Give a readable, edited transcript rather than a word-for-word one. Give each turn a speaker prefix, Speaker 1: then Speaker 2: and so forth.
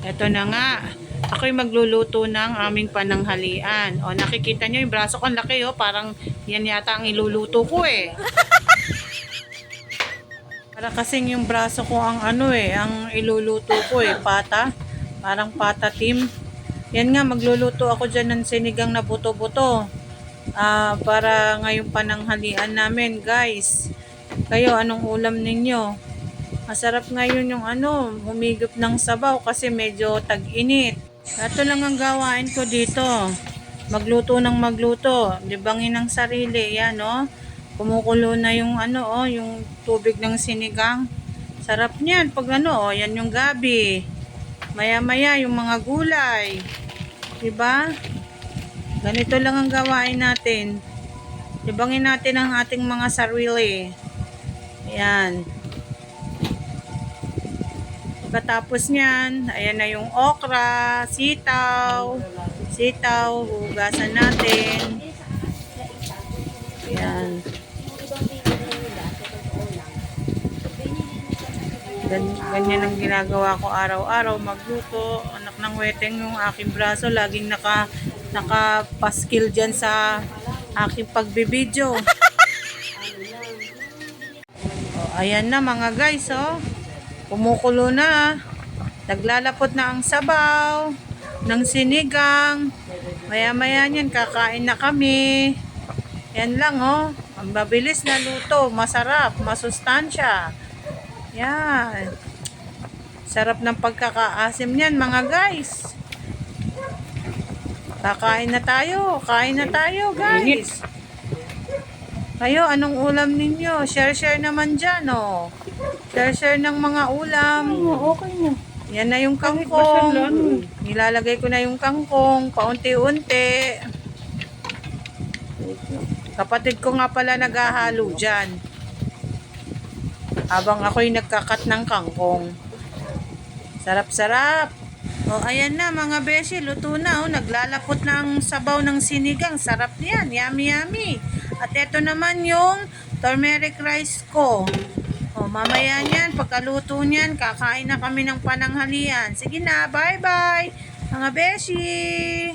Speaker 1: Eto na nga. Ako'y magluluto ng aming pananghalian. O, nakikita nyo yung braso ko, ang laki oh. Parang yan yata ang iluluto ko eh. Para kasing yung braso ko ang ang iluluto ko eh, pata. Parang pata team. Yan nga, magluluto ako dyan ng sinigang na buto-buto. Para ngayong pananghalian namin, guys. Kayo, anong ulam ninyo? Masarap ngayon yung humigop ng sabaw kasi medyo tag-init. Ito lang ang gawain ko dito. Magluto ng magluto. Libangin ang sarili. Yan, oh. Kumukulo na yung yung tubig ng sinigang. Sarap niyan pag yan yung gabi. Maya-maya yung mga gulay. Diba? Ganito lang ang gawain natin. Libangin natin ang ating mga sarili. Ayan. Pagkatapos niyan, ayan na yung okra, sitaw, hugasan natin. Ayan. Ganyan ang ginagawa ko araw-araw, magluto. Anak ng weteng yung aking braso, laging nakapaskil dyan sa aking pagbibideo. Ayan na mga guys, oh. Kumukulo na. Naglalapot na ang sabaw ng sinigang. Maya-maya niyan, kakain na kami. Yan lang, oh. Ang mabilis na luto. Masarap. Masustansya. Yan. Sarap ng pagkakaasim niyan, mga guys. Kakain na tayo. Kain na tayo, guys. Kayo, anong ulam ninyo? Share naman dyan, oh. Share ng mga ulam.
Speaker 2: Okay na.
Speaker 1: Yan na yung kangkong. Nilalagay ko na yung kangkong. Paunti-unti. Kapatid ko nga pala naghahalo dyan. Habang ako'y nagkakat ng kangkong. Sarap-sarap. O, ayan na mga beshi. Luto na, oh. Naglalapot na ang sabaw ng sinigang. Sarap yan. Yummy, yummy. At ito naman yung turmeric rice ko. O, mamaya niyan, pagkaluto niyan, kakain na kami ng pananghalian. Sige na, bye-bye, mga beshi!